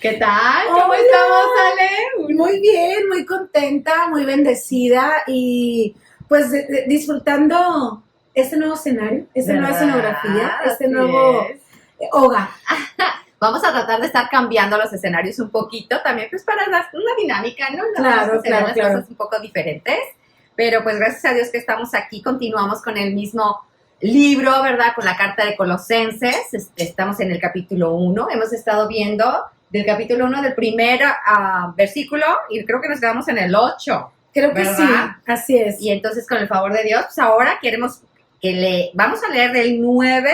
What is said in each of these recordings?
¿Qué tal? Hola. ¿Cómo estamos, Ale? Muy bien, muy contenta, muy bendecida y pues disfrutando este nuevo escenario, esta nueva ¿Verdad? escenografía, este Así nuevo es. hogar. Vamos a tratar de estar cambiando los escenarios un poquito también, pues para dar una dinámica, ¿no? Claro, claro, Las claro. cosas un poco diferentes, pero pues gracias a Dios que estamos aquí, continuamos con el mismo libro, ¿verdad? Con la carta de Colosenses, estamos en el capítulo 1, hemos estado viendo del capítulo 1 del primer versículo y creo que nos quedamos en el 8. Creo que ¿verdad? sí, así es. Y entonces, con el favor de Dios, pues ahora queremos que vamos a leer del 9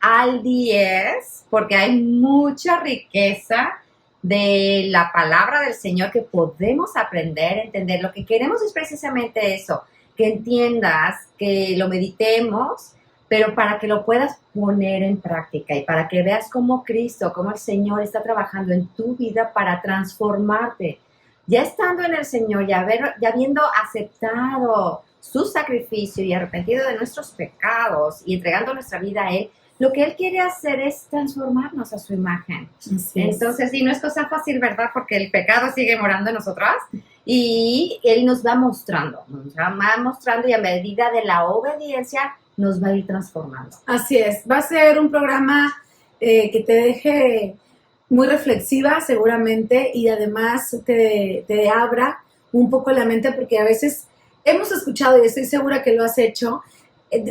al 10, porque hay mucha riqueza de la palabra del Señor que podemos aprender, entender. Lo que queremos es precisamente eso, que entiendas, que lo meditemos, pero para que lo puedas poner en práctica y para que veas cómo Cristo, cómo el Señor está trabajando en tu vida para transformarte. Ya estando en el Señor, ya habiendo aceptado su sacrificio y arrepentido de nuestros pecados y entregando nuestra vida a Él, lo que Él quiere hacer es transformarnos a su imagen. Entonces, sí, no es cosa fácil, ¿verdad? Porque el pecado sigue morando en nosotras y Él nos va mostrando y a medida de la obediencia nos va a ir transformando. Así es, va a ser un programa que te deje muy reflexiva seguramente y además te abra un poco la mente porque a veces hemos escuchado y estoy segura que lo has hecho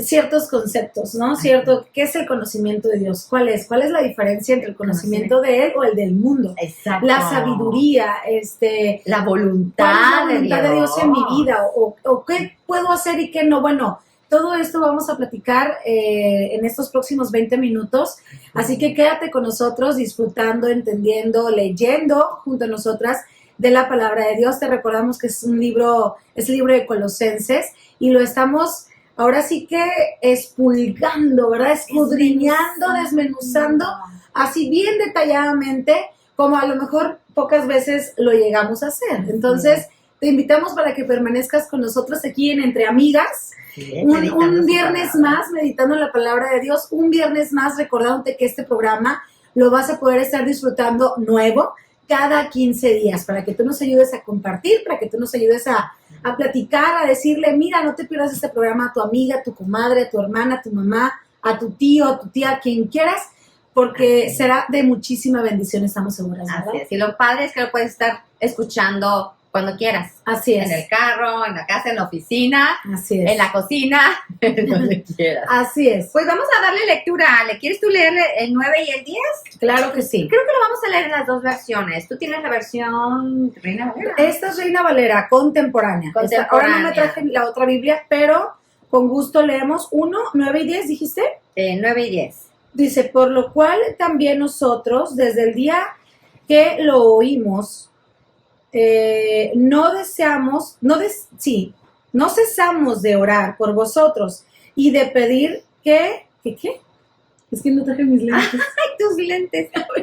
ciertos conceptos, ¿no? Cierto, ¿qué es el conocimiento de Dios? ¿Cuál es? ¿Cuál es la diferencia entre el conocimiento de Él o el del mundo? Exacto. La sabiduría, la voluntad, ¿cuál es la voluntad de Dios en mi vida? ¿O qué puedo hacer y qué no? Bueno, todo esto vamos a platicar en estos próximos 20 minutos, así que quédate con nosotros disfrutando, entendiendo, leyendo junto a nosotras de la palabra de Dios. Te recordamos que es el libro de Colosenses y lo estamos ahora sí que expulgando, ¿verdad? Escudriñando, desmenuzando, así bien detalladamente, como a lo mejor pocas veces lo llegamos a hacer. Entonces, te invitamos para que permanezcas con nosotros aquí en Entre Amigas. Un viernes más meditando en la palabra de Dios, un viernes más recordándote que este programa lo vas a poder estar disfrutando nuevo cada 15 días, para que tú nos ayudes a compartir, para que tú nos ayudes a platicar, a decirle, mira, no te pierdas este programa a tu amiga, a tu comadre, a tu hermana, a tu mamá, a tu tío, a tu tía, a quien quieras, porque será de muchísima bendición, estamos seguras, ¿verdad? Así es, y lo padre es que lo puedes estar escuchando cuando quieras. Así es. En el carro, en la casa, en la oficina, así es. En la cocina, donde quieras. Así es. Pues vamos a darle lectura, Ale. ¿Quieres tú leer el 9 y el 10? Claro que sí. Creo que lo vamos a leer en las dos versiones. Tú tienes la versión Reina Valera. Esta es Reina Valera, contemporánea. Ahora no me traje la otra Biblia, pero con gusto leemos 1, 9 y 10, ¿dijiste? 9 y 10. Dice, por lo cual también nosotros, desde el día que lo oímos, no cesamos de orar por vosotros y de pedir ¿qué? Es que no traje mis lentes. ¡Ay, tus lentes! ¡Ay,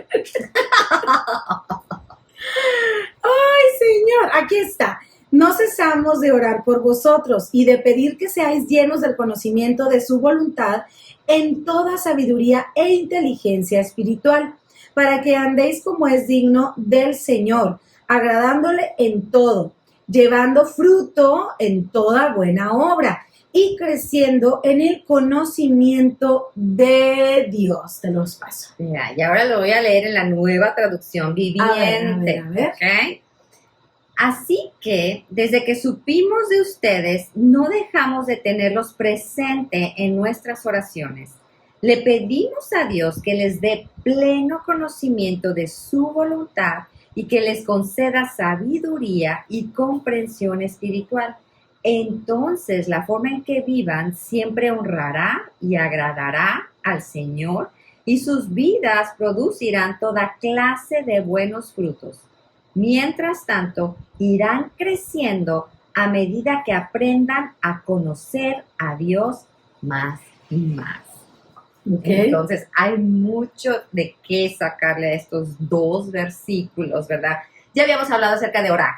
Señor! Aquí está. No cesamos de orar por vosotros y de pedir que seáis llenos del conocimiento de su voluntad en toda sabiduría e inteligencia espiritual, para que andéis como es digno del Señor, agradándole en todo, llevando fruto en toda buena obra y creciendo en el conocimiento de Dios. Te los paso. Mira, y ahora lo voy a leer en la Nueva Traducción Viviente. A ver. ¿Okay? Así que, desde que supimos de ustedes, no dejamos de tenerlos presente en nuestras oraciones. Le pedimos a Dios que les dé pleno conocimiento de su voluntad y que les conceda sabiduría y comprensión espiritual. Entonces, la forma en que vivan siempre honrará y agradará al Señor y sus vidas producirán toda clase de buenos frutos. Mientras tanto, irán creciendo a medida que aprendan a conocer a Dios más y más. Okay. Entonces, hay mucho de qué sacarle a estos dos versículos, ¿verdad? Ya habíamos hablado acerca de orar.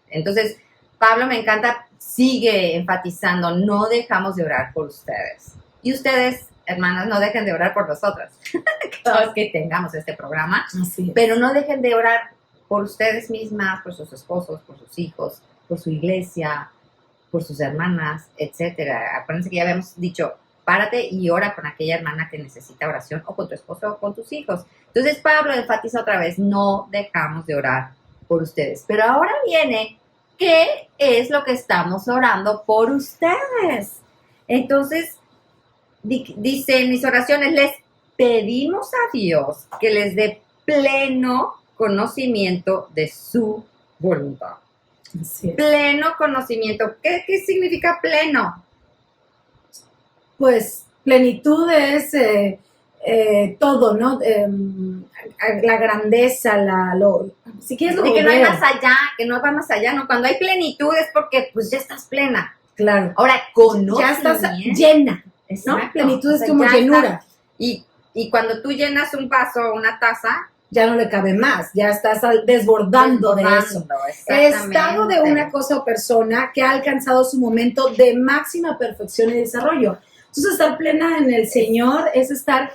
Entonces, Pablo, me encanta, sigue enfatizando, no dejamos de orar por ustedes. Y ustedes hermanas, no dejen de orar por nosotras. Cada vez que tengamos este programa. Así es. Pero no dejen de orar por ustedes mismas, por sus esposos, por sus hijos, por su iglesia, por sus hermanas, etcétera. Acuérdense que ya habíamos dicho, párate y ora con aquella hermana que necesita oración, o con tu esposo o con tus hijos. Entonces Pablo enfatiza otra vez, no dejamos de orar por ustedes. Pero ahora viene, ¿qué es lo que estamos orando por ustedes? Entonces, dice en mis oraciones, les pedimos a Dios que les dé pleno conocimiento de su voluntad. Así es. Pleno conocimiento. ¿Qué significa pleno? Pues plenitud es todo, ¿no? La grandeza, si quieres lo Y que no hay veo. más allá, que no va más allá, ¿no? Cuando hay plenitud es porque pues ya estás plena. Claro. Ahora, Ya estás conocimiento. llena, ¿no? Exacto. Plenitud O es sea, como ya llenura. está. Y cuando tú llenas un vaso o una taza, Ya no le cabe más, ya estás desbordando de eso. Estado de una cosa o persona que ha alcanzado su momento de máxima perfección y desarrollo. Entonces, estar plena en el Señor es estar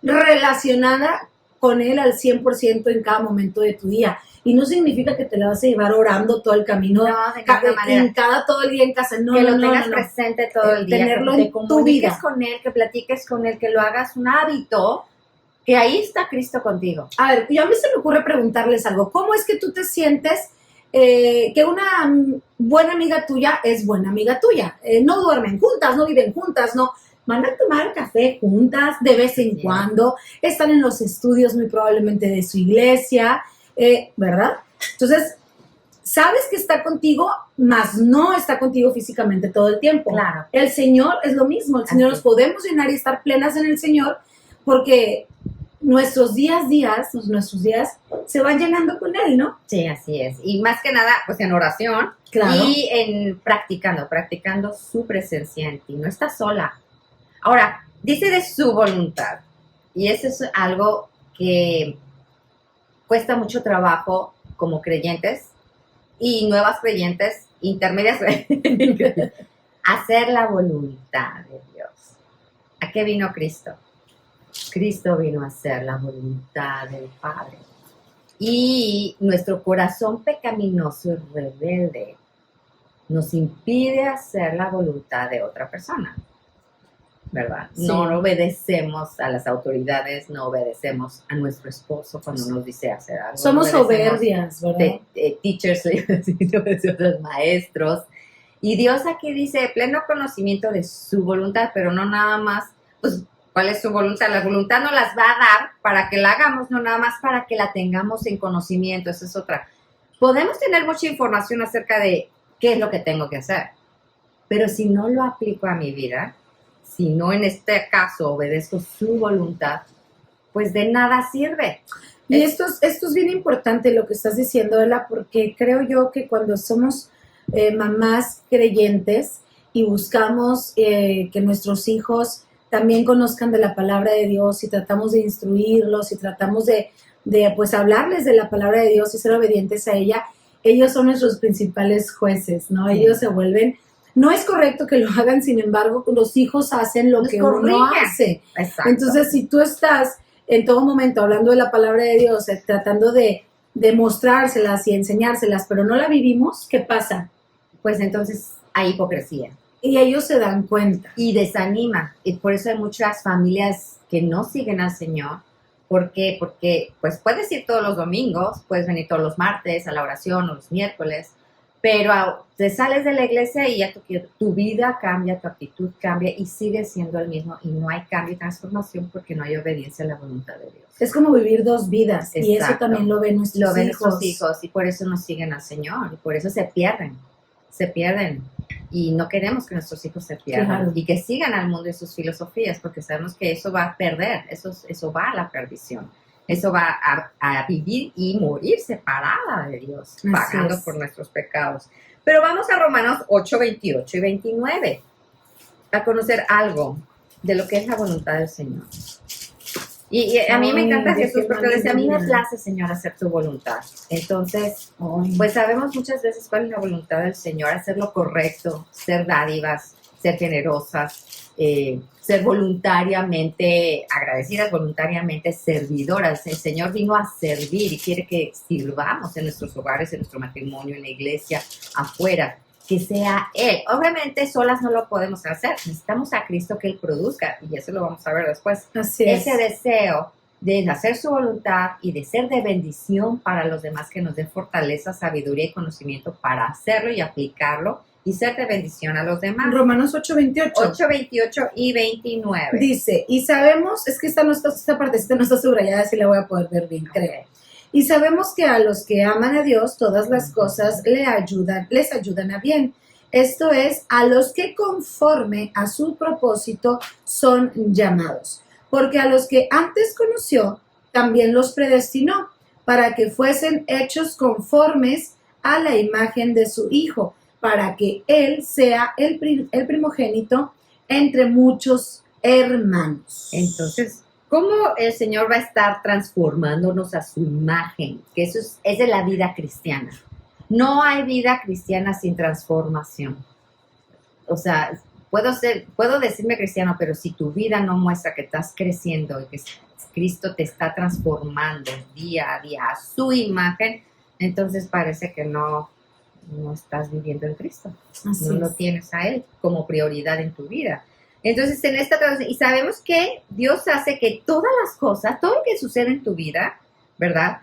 relacionada con Él al 100% en cada momento de tu día. Y no significa que te la vas a llevar orando todo el camino, No, de ninguna manera. todo el día en casa. No, que lo no, no, tengas no. presente todo el día, Tenerlo que en te tu comuniques vida. con él, que platiques con él, que lo hagas un hábito, que ahí está Cristo contigo. A ver, y a mí se me ocurre preguntarles algo. ¿Cómo es que tú te sientes que una buena amiga tuya es buena amiga tuya? No duermen juntas, no viven juntas, no van a tomar café juntas de vez en cuando, están en los estudios muy probablemente de su iglesia, ¿verdad? Entonces, sabes que está contigo, mas no está contigo físicamente todo el tiempo. Claro. El Señor es lo mismo, el Señor Así. nos podemos llenar y estar plenas en el Señor porque nuestros días se van llenando con Él, ¿no? Sí, así es. Y más que nada, pues en oración Claro. y en practicando su presencia en ti. No estás sola. Ahora, dice de su voluntad. Y eso es algo que cuesta mucho trabajo como creyentes y nuevas creyentes, intermedias, hacer la voluntad de Dios. ¿A qué vino Cristo? Cristo vino a hacer la voluntad del Padre. Y nuestro corazón pecaminoso y rebelde nos impide hacer la voluntad de otra persona, ¿verdad? Sí. No obedecemos a las autoridades, no obedecemos a nuestro esposo cuando nos dice hacer algo. Somos no obedecemos soberbias, ¿verdad? teachers, no obedecemos a los maestros. Y Dios aquí dice pleno conocimiento de su voluntad, pero no nada más, pues, ¿cuál es su voluntad? La voluntad nos las va a dar para que la hagamos, no nada más para que la tengamos en conocimiento. Esa es otra. Podemos tener mucha información acerca de qué es lo que tengo que hacer, pero si no lo aplico a mi vida, si no en este caso obedezco su voluntad, pues de nada sirve. Y esto es bien importante lo que estás diciendo, Ela, porque creo yo que cuando somos mamás creyentes y buscamos que nuestros hijos también conozcan de la palabra de Dios y tratamos de instruirlos y tratamos de pues hablarles de la palabra de Dios y ser obedientes a ella, ellos son nuestros principales jueces, ¿no? Sí. Ellos se vuelven... No es correcto que lo hagan, sin embargo, los hijos hacen lo Los que uno corrigen. hace. Exacto. Entonces, si tú estás en todo momento hablando de la palabra de Dios, tratando de mostrárselas y enseñárselas, pero no la vivimos, ¿qué pasa? pues entonces hay hipocresía. Y ellos se dan cuenta. Y desanima. Y por eso hay muchas familias que no siguen al Señor. ¿Por qué? Porque pues puedes ir todos los domingos, puedes venir todos los martes a la oración o los miércoles, pero te sales de la iglesia y ya tu vida cambia, tu actitud cambia y sigues siendo el mismo y no hay cambio y transformación porque no hay obediencia a la voluntad de Dios. Es como vivir dos vidas. Exacto. Y eso también lo ven nuestros Lo ven hijos. nuestros hijos y por eso no siguen al Señor y por eso se pierden y no queremos que nuestros hijos se pierdan Claro. y que sigan al mundo y sus filosofías porque sabemos que eso va a perder, eso va a la perdición, eso va a vivir y morir separada de Dios, Así pagando es. por nuestros pecados. Pero vamos a Romanos 8, 28 y 29 a conocer algo de lo que es la voluntad del Señor. Y a mí me Ay, encanta de Jesús qué porque decía, a mí me maravilla. place, Señor, hacer tu voluntad. Entonces, Ay. pues sabemos muchas veces cuál es la voluntad del Señor, hacer lo correcto, ser dádivas, ser generosas, ser voluntariamente agradecidas, voluntariamente servidoras. El Señor vino a servir y quiere que sirvamos en nuestros hogares, en nuestro matrimonio, en la iglesia, afuera, que sea Él. Obviamente solas no lo podemos hacer, necesitamos a Cristo que Él produzca, y eso lo vamos a ver después. Así es. Ese deseo de hacer su voluntad y de ser de bendición para los demás, que nos dé fortaleza, sabiduría y conocimiento para hacerlo y aplicarlo y ser de bendición a los demás. Romanos 8:28. 8, 28 y 29. Dice, y sabemos, es que esta partecita no está subrayada, así la voy a poder ver bien, creo. Y sabemos que a los que aman a Dios, todas las cosas les ayudan a bien. Esto es, a los que conforme a su propósito son llamados. Porque a los que antes conoció, también los predestinó, para que fuesen hechos conformes a la imagen de su Hijo, para que Él sea el primogénito entre muchos hermanos. Entonces, ¿cómo el Señor va a estar transformándonos a su imagen? Que eso es de la vida cristiana. No hay vida cristiana sin transformación. O sea, puedo decirme cristiano, pero si tu vida no muestra que estás creciendo y que Cristo te está transformando día a día a su imagen, entonces parece que no estás viviendo en Cristo. Así no lo tienes a Él como prioridad en tu vida. Entonces, en esta traducción, y sabemos que Dios hace que todas las cosas, todo lo que sucede en tu vida, ¿verdad?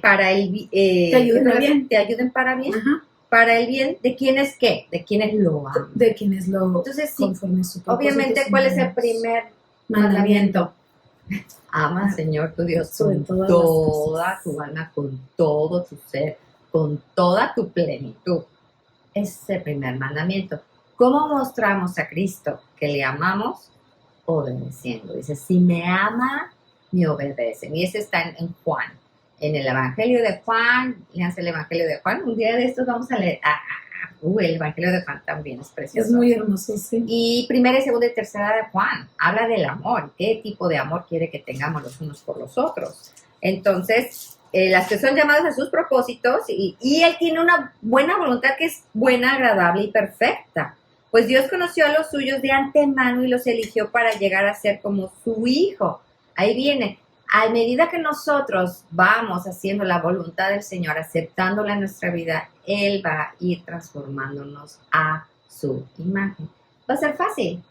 Para el te ayuden para bien. Ajá. Para el bien de quienes ¿qué? De quienes lo aman. De quienes lo Entonces, sí, conforme su propósito. obviamente, ¿cuál es el primer mandamiento? Ama al Señor tu Dios con toda tu alma, con todo tu ser, con toda tu plenitud. Ese es el primer mandamiento. ¿Cómo mostramos a Cristo que le amamos? Obedeciendo. Dice, si me ama, me obedecen. Y ese está en Juan. En el Evangelio de Juan, léanse el Evangelio de Juan. Un día de estos vamos a leer. El Evangelio de Juan también es precioso. Es muy hermoso, sí. Y primera, segunda y tercera de Juan. Habla del amor. ¿Qué tipo de amor quiere que tengamos los unos por los otros? Entonces, las que son llamadas a sus propósitos, y Él tiene una buena voluntad que es buena, agradable y perfecta. Pues Dios conoció a los suyos de antemano y los eligió para llegar a ser como su Hijo. Ahí viene. A medida que nosotros vamos haciendo la voluntad del Señor, aceptándola en nuestra vida, Él va a ir transformándonos a su imagen. ¿Va a ser fácil?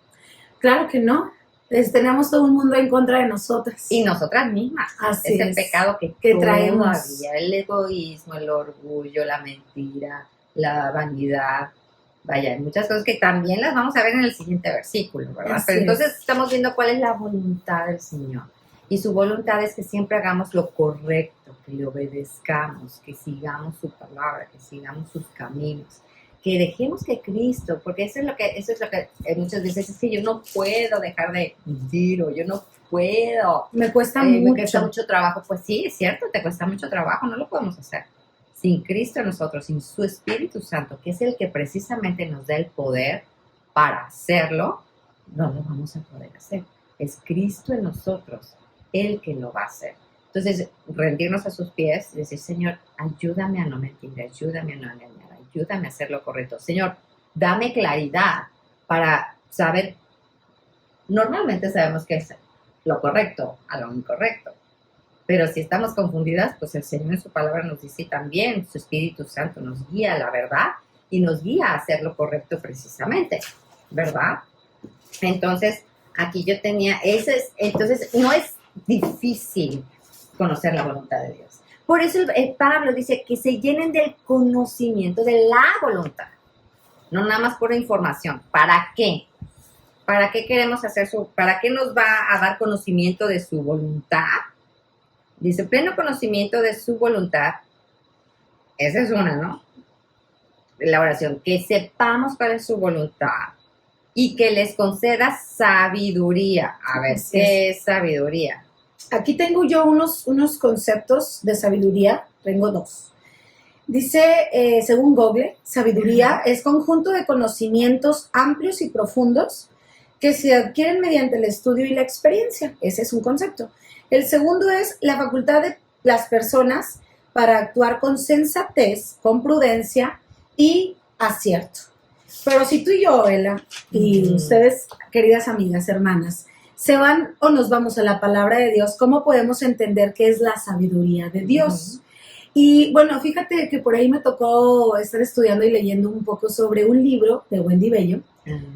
Claro que no. Tenemos todo un mundo en contra de nosotras. Y nosotras mismas. Así es el pecado que traemos. Todavía, el egoísmo, el orgullo, la mentira, la vanidad. Vaya, hay muchas cosas que también las vamos a ver en el siguiente versículo, ¿verdad? Pero entonces estamos viendo cuál es la voluntad del Señor. Y su voluntad es que siempre hagamos lo correcto, que le obedezcamos, que sigamos su palabra, que sigamos sus caminos, que dejemos que Cristo, porque eso es lo que muchas veces es que yo no puedo dejar de mentir, o yo no puedo. Me cuesta mucho. Me cuesta mucho trabajo. Pues sí, es cierto, te cuesta mucho trabajo, no lo podemos hacer. Sin Cristo en nosotros, sin su Espíritu Santo, que es el que precisamente nos da el poder para hacerlo, no lo vamos a poder hacer. Es Cristo en nosotros el que lo va a hacer. Entonces, rendirnos a sus pies y decir, Señor, ayúdame a no mentir, ayúdame a no engañar, ayúdame a hacer lo correcto. Señor, dame claridad para saber. Normalmente sabemos que es lo correcto a lo incorrecto, pero si estamos confundidas, pues el Señor en su palabra nos dice también, su Espíritu Santo nos guía a la verdad y nos guía a hacer lo correcto precisamente, ¿verdad? Entonces, aquí yo tenía, entonces no es difícil conocer la voluntad de Dios. Por eso el Pablo dice que se llenen del conocimiento de la voluntad, no nada más por información. ¿Para qué? ¿Para qué queremos hacer para qué nos va a dar conocimiento de su voluntad? Dice, pleno conocimiento de su voluntad. Esa es una, ¿no? La oración, que sepamos cuál es su voluntad y que les conceda sabiduría. A ver, ¿qué es sabiduría? Aquí tengo yo unos conceptos de sabiduría, tengo dos. Dice, según Google, sabiduría es conjunto de conocimientos amplios y profundos que se adquieren mediante el estudio y la experiencia. Ese es un concepto. El segundo es la facultad de las personas para actuar con sensatez, con prudencia y acierto. Pero si tú y yo, Ela, y ustedes, queridas amigas, hermanas, se van o nos vamos a la palabra de Dios, ¿cómo podemos entender qué es la sabiduría de Dios? Y bueno, fíjate que por ahí me tocó estar estudiando y leyendo un poco sobre un libro de Wendy Bello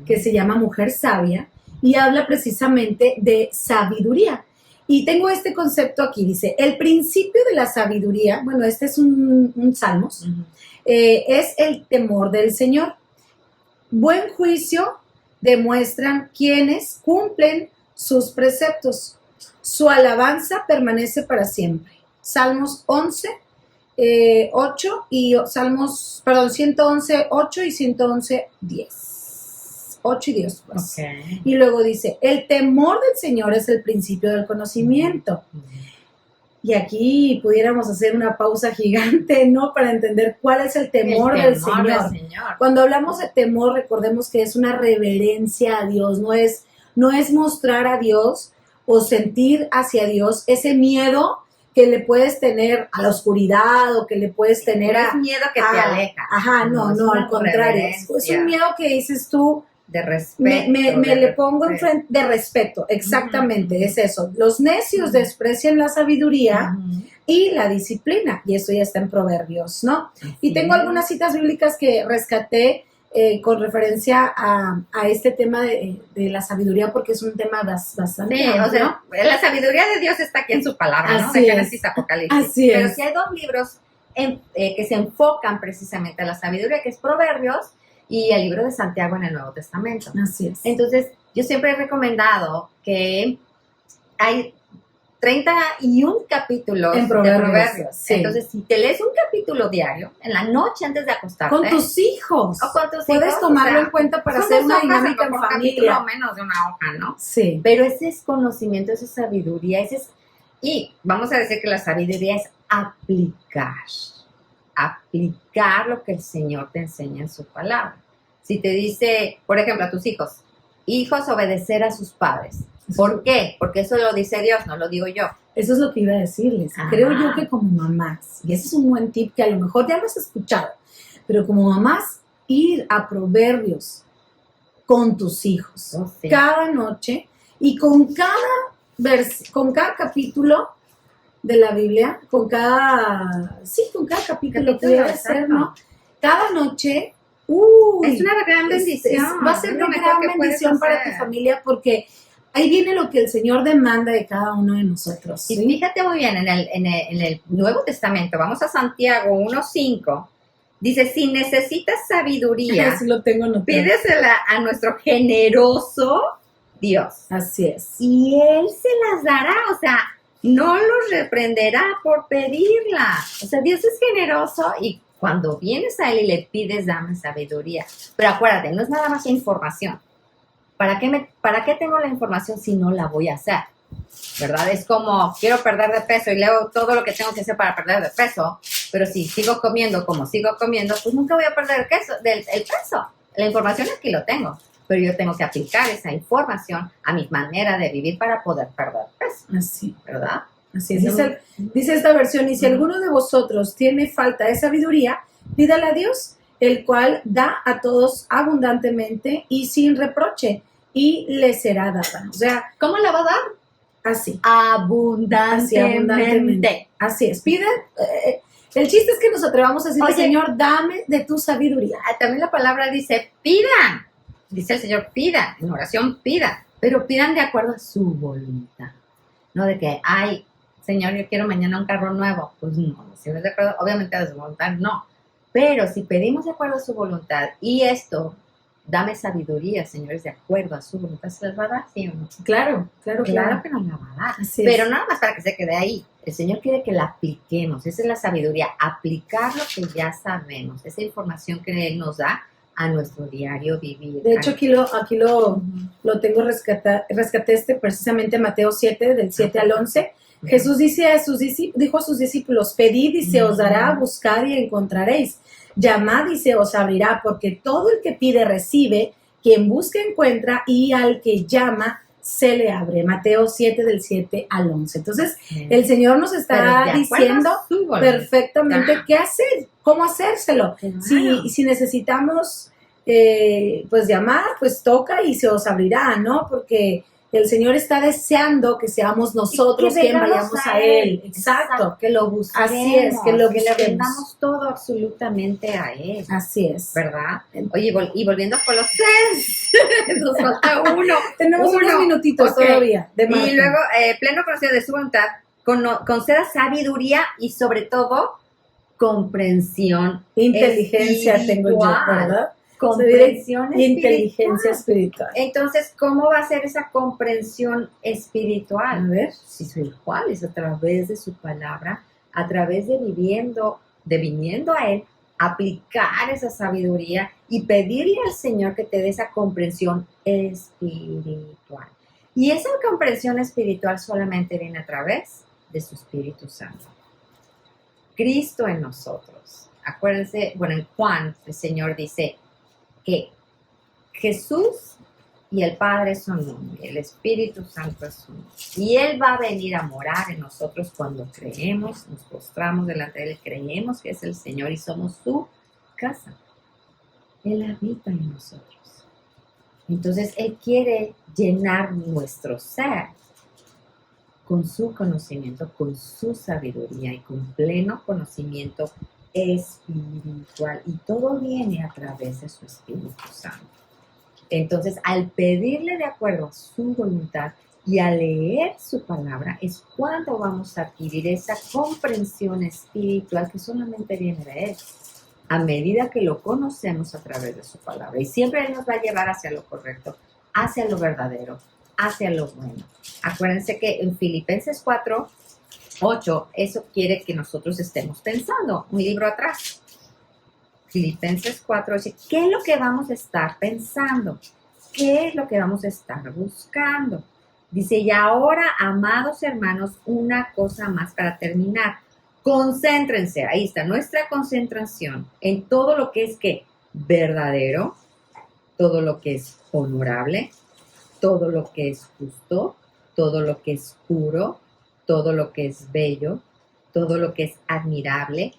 que se llama Mujer Sabia y habla precisamente de sabiduría. Y tengo este concepto aquí, dice, el principio de la sabiduría, bueno, este es un Salmos, es el temor del Señor. Buen juicio demuestran quienes cumplen sus preceptos. Su alabanza permanece para siempre. Salmos 11, 8 y Salmos, perdón, 111, 8 y 111, 10. 8 y 10, pues. Okay. Y luego dice, el temor del Señor es el principio del conocimiento. Y aquí pudiéramos hacer una pausa gigante, ¿no? Para entender cuál es el temor del Señor. Cuando hablamos de temor, recordemos que es una reverencia a Dios, no es mostrar a Dios o sentir hacia Dios ese miedo que le puedes tener a la oscuridad o que le puedes tener a... Es miedo que te aleja. Ajá, no, al contrario. Es un miedo que dices tú... De respeto. Me le pongo enfrente de respeto, exactamente, es eso. Los necios desprecian la sabiduría y la disciplina, y eso ya está en Proverbios, ¿no? Y tengo algunas citas bíblicas que rescaté con referencia a este tema de la sabiduría, porque es un tema bastante amplio, o sea, la sabiduría de Dios está aquí en su palabra, ¿no? Así de Génesis, Apocalipsis. Así Pero es. sí hay dos libros que se enfocan precisamente a la sabiduría, que es Proverbios y el libro de Santiago en el Nuevo Testamento. Así es. Entonces, yo siempre he recomendado que hay 31 capítulos en Proverbios. Sí. Entonces, si te lees un capítulo diario, en la noche antes de acostarte. Con tus hijos. O con tus Puedes hijos, tomarlo en cuenta para hacer una dinámica en familia. O menos de una hoja, ¿no? Sí. Pero ese es conocimiento, esa es sabiduría, y vamos a decir que la sabiduría es aplicar lo que el Señor te enseña en su palabra. Si te dice, por ejemplo, a tus hijos, obedecer a sus padres. ¿Por qué? Porque eso lo dice Dios, no lo digo yo. Eso es lo que iba a decirles. Ajá. Creo yo que como mamás, y ese es un buen tip que a lo mejor ya lo has escuchado, pero como mamás, ir a Proverbios con tus hijos cada noche y con cada capítulo de la Biblia, con cada capítulo que debe ser, ¿no? Cada noche. Es una gran bendición. Va a ser una gran bendición para tu familia porque ahí viene lo que el Señor demanda de cada uno de nosotros. ¿Sí? Y fíjate muy bien, en el Nuevo Testamento, vamos a Santiago 1:5, dice, si necesitas sabiduría, sí, lo tengo notado, pídesela a nuestro generoso Dios. Así es. Y Él se las dará, o sea, no los reprenderá por pedirla. O sea, Dios es generoso y cuando vienes a Él y le pides, dame sabiduría. Pero acuérdate, no es nada más información. ¿Para qué tengo la información si no la voy a hacer? ¿Verdad? Es como, quiero perder de peso y leo todo lo que tengo que hacer para perder de peso, pero si sigo comiendo como sigo comiendo, pues nunca voy a perder el peso. La información aquí lo tengo, pero yo tengo que aplicar esa información a mi manera de vivir para poder perder peso. Así, ¿verdad? Así es. Dice esta versión, y si alguno de vosotros tiene falta de sabiduría, pídale a Dios, el cual da a todos abundantemente y sin reproche, y le será dada. O sea, ¿cómo la va a dar? Así. Abundantemente. Así es. Pide. El chiste es que nos atrevamos a decirle, Señor, dame de tu sabiduría. También la palabra dice, pidan. Dice el Señor, pidan. En oración, pidan. Pero pidan de acuerdo a su voluntad. No de que, ay, Señor, yo quiero mañana un carro nuevo. Pues no, si no es de acuerdo, obviamente a su voluntad no. Pero si pedimos de acuerdo a su voluntad y esto, dame sabiduría, señores, de acuerdo a su voluntad, ¿se les va a dar? ¿Sí o no? Claro que nos la va a dar. Pero nada más para que se quede ahí. El Señor quiere que la apliquemos. Esa es la sabiduría. Aplicar lo que ya sabemos. Esa información que Él nos da a nuestro diario vivir. De hecho, aquí lo tengo, rescaté precisamente Mateo 7, del 7 al 11. Jesús dijo a sus discípulos, pedid y se os dará, buscad y encontraréis. Llamad y se os abrirá, porque todo el que pide recibe, quien busca encuentra, y al que llama se le abre. Mateo 7, del 7 al 11. Entonces, el Señor nos está diciendo perfectamente qué hacer, cómo hacérselo. Claro. Si necesitamos pues llamar, pues toca y se os abrirá, ¿no? Porque el Señor está deseando que seamos nosotros quien vayamos a Él. Exacto. Que lo busquemos. Así es, que lo le busquemos. rendamos todo absolutamente a Él. Así es. ¿Verdad? Oye, y volviendo a Colosenses, nos falta uno. Tenemos unos minutitos todavía. Y luego, pleno conocimiento de su voluntad, conceda sabiduría y sobre todo comprensión inteligencia espiritual. Tengo yo, ¿verdad? Comprensión inteligencia espiritual. Entonces, ¿cómo va a ser esa comprensión espiritual? A ver. Si soy cuál es a través de su palabra, a través de viniendo a Él, aplicar esa sabiduría y pedirle al Señor que te dé esa comprensión espiritual. Y esa comprensión espiritual solamente viene a través de su Espíritu Santo. Cristo en nosotros. Acuérdense, bueno, en Juan el Señor dice que Jesús y el Padre son uno, y el Espíritu Santo es uno. Y Él va a venir a morar en nosotros cuando creemos, nos postramos delante de Él, creemos que es el Señor y somos su casa. Él habita en nosotros. Entonces, Él quiere llenar nuestro ser con su conocimiento, con su sabiduría y con pleno conocimiento espiritual. Y todo viene a través de su Espíritu Santo. Entonces, al pedirle de acuerdo a su voluntad y a leer su palabra, es cuando vamos a adquirir esa comprensión espiritual que solamente viene de Él, a medida que lo conocemos a través de su palabra. Y siempre Él nos va a llevar hacia lo correcto, hacia lo verdadero, hacia lo bueno. Acuérdense que en Filipenses 4:8, eso quiere que nosotros estemos pensando, un libro atrás. Filipenses 4 dice, ¿qué es lo que vamos a estar pensando? ¿Qué es lo que vamos a estar buscando? Dice, y ahora, amados hermanos, una cosa más para terminar. Concéntrense, ahí está nuestra concentración en todo lo que es verdadero, todo lo que es honorable, todo lo que es justo, todo lo que es puro, todo lo que es bello, todo lo que es admirable.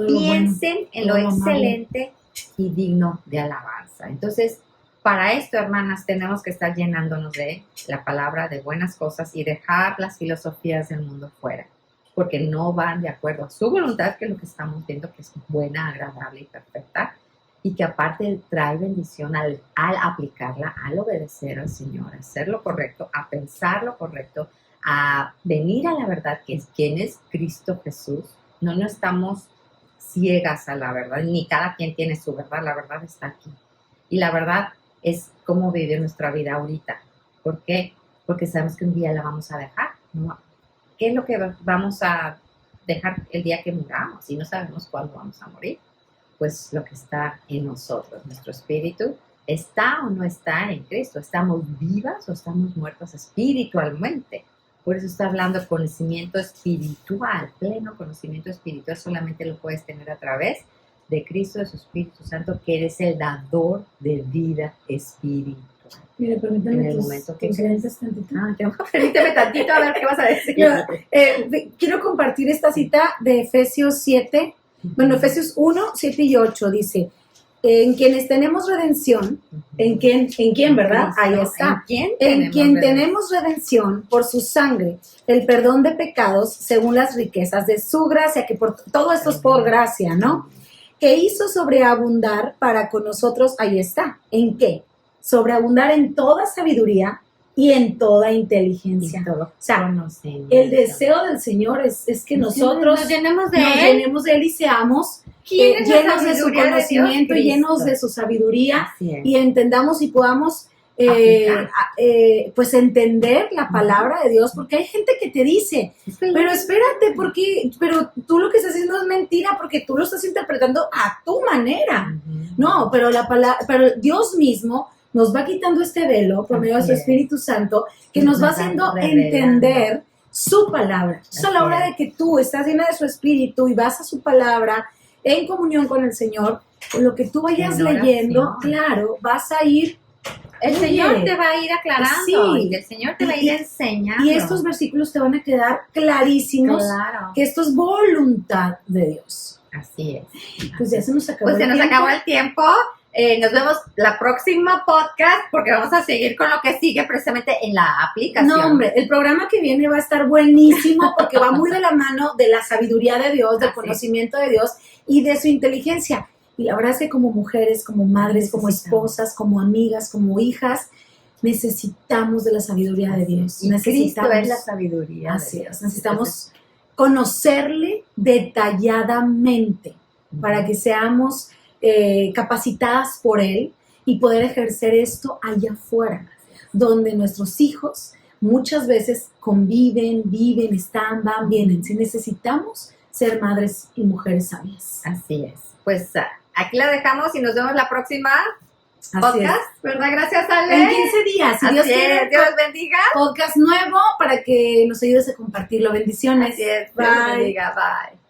Piensen en lo excelente y digno de alabanza. Entonces, para esto, hermanas, tenemos que estar llenándonos de la palabra, de buenas cosas y dejar las filosofías del mundo fuera, porque no van de acuerdo a su voluntad, que es lo que estamos viendo que es buena, agradable y perfecta, y que aparte trae bendición al aplicarla, al obedecer al Señor, a hacer lo correcto, a pensar lo correcto, a venir a la verdad, que es quién es Cristo Jesús. No estamos ciegas a la verdad, ni cada quien tiene su verdad, la verdad está aquí. Y la verdad es cómo vivir nuestra vida ahorita. ¿Por qué? Porque sabemos que un día la vamos a dejar, ¿no? ¿Qué es lo que vamos a dejar el día que muramos? Y no sabemos cuándo vamos a morir. Pues lo que está en nosotros, nuestro espíritu, ¿está o no está en Cristo? ¿Estamos vivas o estamos muertas espiritualmente? Por eso está hablando de conocimiento espiritual, pleno conocimiento espiritual, solamente lo puedes tener a través de Cristo, de su Espíritu Santo, que eres el dador de vida espiritual. Mire, permítame en el momento que crees tantito. Permíteme tantito a ver qué vas a decir. Quiero compartir esta cita de Efesios 7, Efesios 1, 7 y 8, dice, en quienes tenemos redención, ¿en quién, verdad? Cristo, ahí está. En quien tenemos redención por su sangre, el perdón de pecados según las riquezas de su gracia, que por todo esto es por gracia, ¿no? Que hizo sobreabundar para con nosotros, ahí está. ¿En qué? Sobreabundar en toda sabiduría y en toda inteligencia. O sea, el deseo del Señor es que nosotros nos llenemos de Él y seamos llenos de su conocimiento y llenos de su sabiduría y entendamos y podamos pues entender la palabra de Dios, porque hay gente que te dice, pero espérate, pero tú lo que estás haciendo es mentira porque tú lo estás interpretando a tu manera. No, pero Dios mismo nos va quitando este velo por medio de su Espíritu Santo, que nos va haciendo entender su palabra. A la hora de que tú estás llena de su Espíritu y vas a su palabra en comunión con el Señor, con lo que tú vayas leyendo, claro, vas a ir. El Señor te va a ir aclarando, y el Señor te va a ir enseñando. Y estos versículos te van a quedar clarísimos, que esto es voluntad de Dios. Así es. Pues ya se nos acabó el tiempo. Nos vemos la próxima podcast porque vamos a seguir con lo que sigue precisamente en la aplicación. No, hombre, el programa que viene va a estar buenísimo porque va muy de la mano de la sabiduría de Dios, del conocimiento de Dios y de su inteligencia. Y la verdad es que como mujeres, como madres, como esposas, como amigas, como hijas, necesitamos de la sabiduría de Dios. Y Cristo es la sabiduría. Así es, necesitamos conocerle detalladamente para que seamos capacitadas por Él y poder ejercer esto allá afuera, donde nuestros hijos muchas veces conviven, viven, están, van, vienen. Si necesitamos ser madres y mujeres sabias. Así es. Pues aquí la dejamos y nos vemos la próxima podcast, ¿verdad? Gracias, Ale. En 15 días, si Dios quiere. Dios bendiga. Podcast nuevo para que nos ayudes a compartirlo. Bendiciones. Así es. Dios bendiga. Bye.